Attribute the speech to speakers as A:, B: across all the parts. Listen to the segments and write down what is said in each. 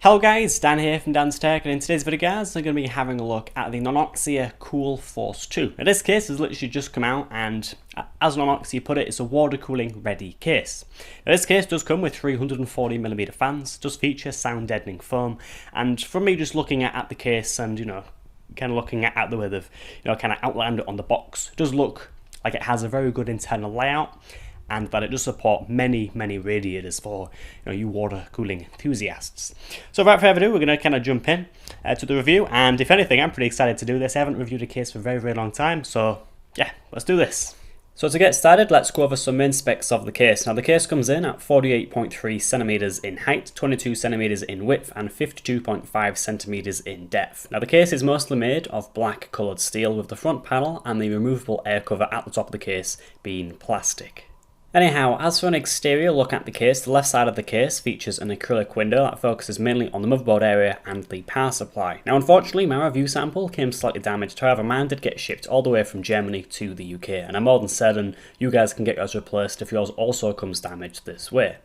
A: Hello guys, Dan here from Dan's Tech, and in today's video guys, I'm going to be having a look at the Nanoxia CoolForce 2. Now this case has literally just come out, and as Nanoxia put it, it's a water cooling ready case. Now this case does come with 340mm fans, does feature sound deadening foam, and from me just looking at the case and kind of looking at the way they've kind of outlined it on the box, it does look like it has a very good internal layout, and that it does support many radiators for you water cooling enthusiasts. So without further ado, we're going to kind of jump in to the review, and if anything, I'm pretty excited to do this. I haven't reviewed a case for a very long time, so yeah, let's do this. So to get started, let's go over some main specs of the case. Now the case comes in at 48.3cm in height, 22cm in width, and 52.5cm in depth. Now the case is mostly made of black coloured steel, with the front panel and the removable air cover at the top of the case being plastic. Anyhow, as for an exterior look at the case, the left side of the case features an acrylic window that focuses mainly on the motherboard area and the power supply. Now unfortunately, my review sample came slightly damaged, however mine did get shipped all the way from Germany to the UK, and I'm more than certain you guys can get yours replaced if yours also comes damaged this way.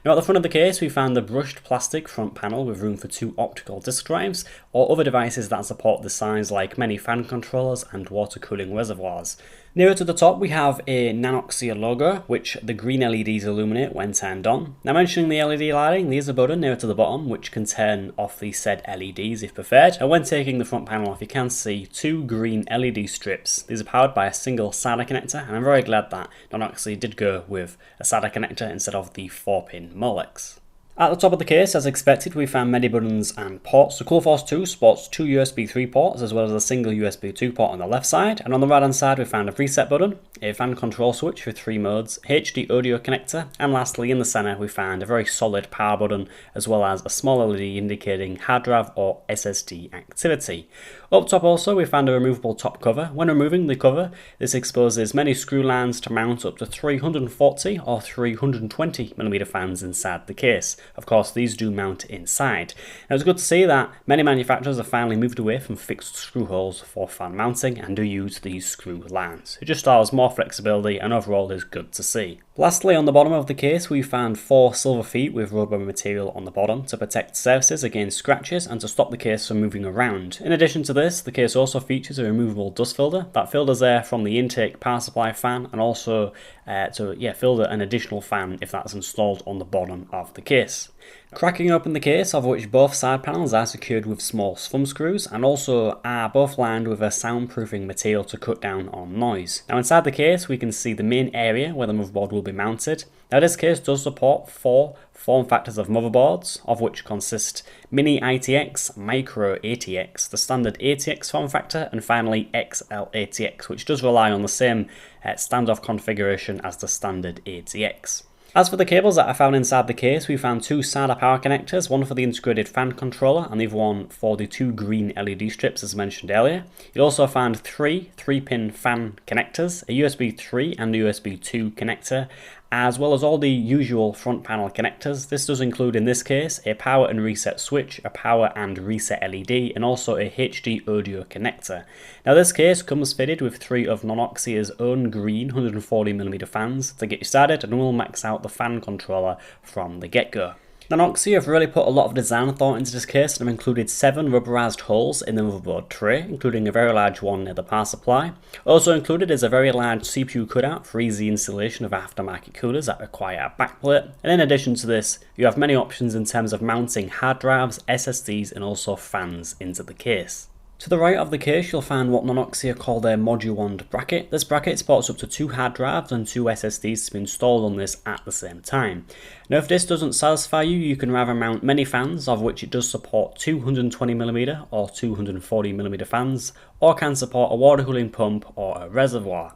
A: Now at the front of the case, we found the brushed plastic front panel with room for 2 optical disk drives, or other devices that support the size, like many fan controllers and water cooling reservoirs. Nearer to the top, we have a Nanoxia logo, which the green LEDs illuminate when turned on. Now mentioning the LED lighting, there's a button nearer to the bottom which can turn off the said LEDs if preferred. And when taking the front panel off, you can see 2 green LED strips. These are powered by a single SATA connector, and I'm very glad that Nanoxia did go with a SATA connector instead of the 4-pin Molex. At the top of the case, as expected, we found many buttons and ports. The CoolForce 2 sports 2 USB 3 ports as well as a single USB 2 port on the left side, and on the right hand side we found a preset button, a fan control switch with 3 modes, HD audio connector, and lastly in the centre we found a very solid power button as well as a small LED indicating hard drive or SSD activity. Up top also we found a removable top cover. When removing the cover, this exposes many screw lines to mount up to 340 or 320mm fans inside the case. Of course, these do mount inside. Now it's good to see that many manufacturers have finally moved away from fixed screw holes for fan mounting and do use these screw lines. It just allows more flexibility and overall is good to see. Lastly, on the bottom of the case we found 4 silver feet with rubber material on the bottom to protect surfaces against scratches and to stop the case from moving around. In addition to this, the case also features a removable dust filter that filters air from the intake power supply fan, and also to filter an additional fan if that's installed on the bottom of the case. Cracking open the case, of which both side panels are secured with small thumb screws and also are both lined with a soundproofing material to cut down on noise. Now inside the case we can see the main area where the motherboard will be mounted. Now this case does support 4 form factors of motherboards, of which consist Mini ATX, Micro ATX, the standard ATX form factor, and finally XL ATX, which does rely on the same standoff configuration as the standard ATX. As for the cables that I found inside the case, we found 2 SATA power connectors, one for the integrated fan controller and the other one for the 2 green LED strips as mentioned earlier. You also found 3 3-pin fan connectors, a USB 3 and a USB 2 connector, as well as all the usual front panel connectors. This does include in this case a power and reset switch, a power and reset LED, and also a HD audio connector. Now this case comes fitted with 3 of Nanoxia's own green 140mm fans to get you started, and will max out the fan controller from the get-go. Nanoxia have really put a lot of design thought into this case and have included 7 rubberized holes in the motherboard tray, including a very large one near the power supply. Also included is a very large CPU cutout for easy installation of aftermarket coolers that require a backplate. And in addition to this, you have many options in terms of mounting hard drives, SSDs, and also fans into the case. To the right of the case you'll find what Nanoxia call their module wand bracket. This bracket supports up to 2 hard drives and 2 SSDs to be installed on this at the same time. Now if this doesn't satisfy you, you can rather mount many fans, of which it does support 220mm or 240mm fans, or can support a water cooling pump or a reservoir.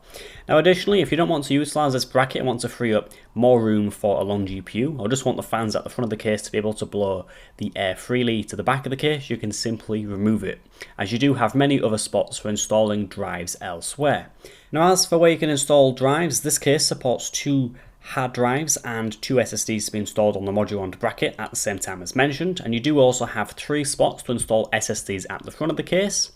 A: Now additionally, if you don't want to utilise this bracket and want to free up more room for a long GPU, or just want the fans at the front of the case to be able to blow the air freely to the back of the case, you can simply remove it, as you do have many other spots for installing drives elsewhere. Now as for where you can install drives, this case supports 2 hard drives and 2 SSDs to be installed on the module wand bracket at the same time as mentioned, and you do also have 3 spots to install SSDs at the front of the case.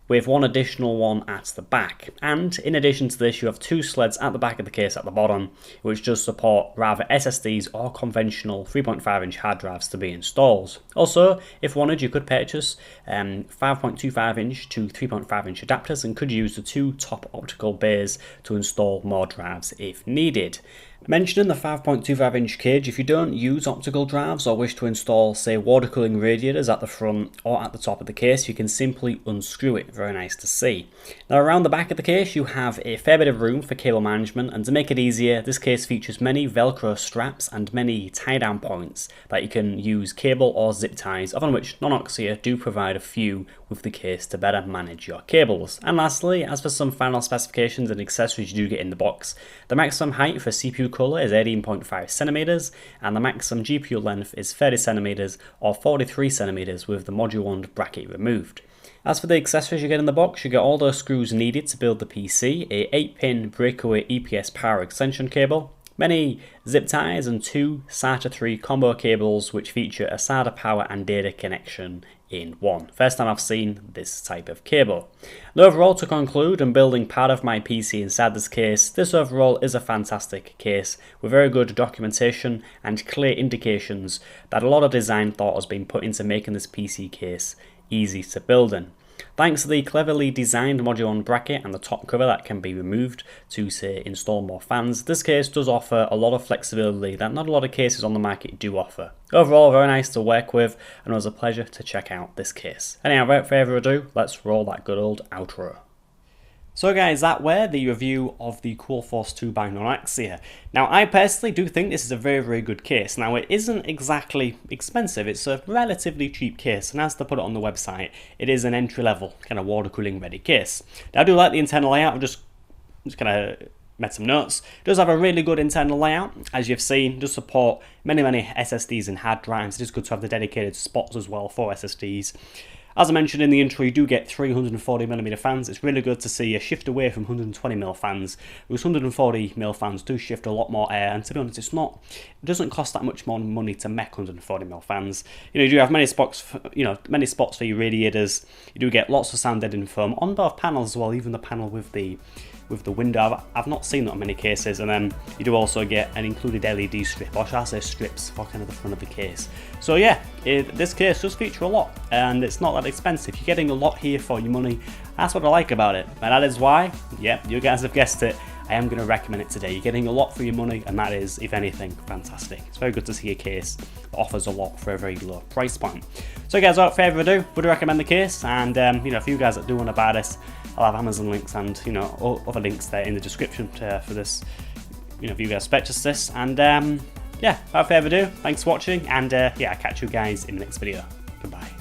A: with one additional one at the back. And in addition to this, you have 2 sleds at the back of the case at the bottom, which does support rather SSDs or conventional 3.5-inch hard drives to be installed. Also, if wanted, you could purchase 5.25-inch to 3.5-inch adapters and could use the 2 top optical bays to install more drives if needed. Mentioning the 5.25-inch cage, if you don't use optical drives or wish to install, say, water cooling radiators at the front or at the top of the case, you can simply unscrew it. Very nice to see. Now, around the back of the case, you have a fair bit of room for cable management, and to make it easier, this case features many Velcro straps and many tie-down points that you can use cable or zip ties, of which Nanoxia do provide a few with the case to better manage your cables. And lastly, as for some final specifications and accessories you do get in the box, the maximum height for CPU cooler is 18.5 centimeters, and the maximum GPU length is 30 centimeters or 43 centimeters with the module 1 bracket removed. As for the accessories you get in the box, you get all those screws needed to build the PC, a 8-pin breakaway EPS power extension cable, many zip ties, and 2 SATA 3 combo cables which feature a SATA power and data connection in one. First time I've seen this type of cable. And overall, to conclude, and building part of my PC inside this case, this overall is a fantastic case with very good documentation and clear indications that a lot of design thought has been put into making this PC case easy to build in. Thanks to the cleverly designed module 1 bracket and the top cover that can be removed to, say, install more fans, this case does offer a lot of flexibility that not a lot of cases on the market do offer. Overall, very nice to work with, and it was a pleasure to check out this case. Anyhow, without further ado, let's roll that good old outro. So guys, that were the review of the CoolForce 2 by Nanoxia. Now, I personally do think this is a very, very good case. Now, it isn't exactly expensive. It's a relatively cheap case, and as they put it on the website, it is an entry-level kind of water cooling ready case. Now, I do like the internal layout. I've just kind of made some notes. It does have a really good internal layout, as you've seen. It does support many, many SSDs and hard drives. It is good to have the dedicated spots as well for SSDs. As I mentioned in the intro, you do get 340mm fans. It's really good to see a shift away from 120mm fans, because 140mm fans do shift a lot more air, and to be honest, it doesn't cost that much more money to make 140mm fans. You do have many spots for your radiators. You do get lots of sound deadening foam on both panels as well, even the panel with the window. I've not seen that in many cases. And then you do also get an included LED strip, or shall I say strips, for kind of the front of the case. So yeah, this case does feature a lot, and it's not that expensive. You're getting a lot here for your money. That's what I like about it, and that is why, yeah, you guys have guessed it, I am going to recommend it today. You're getting a lot for your money, and that is, if anything, fantastic. It's very good to see a case that offers a lot for a very low price point. So guys, without further ado, would recommend the case, and for you guys that do want to buy this, I'll have Amazon links and other links there in the description for this, if you guys purchase this. And yeah, without further ado, thanks for watching, and yeah, I'll catch you guys in the next video. Goodbye.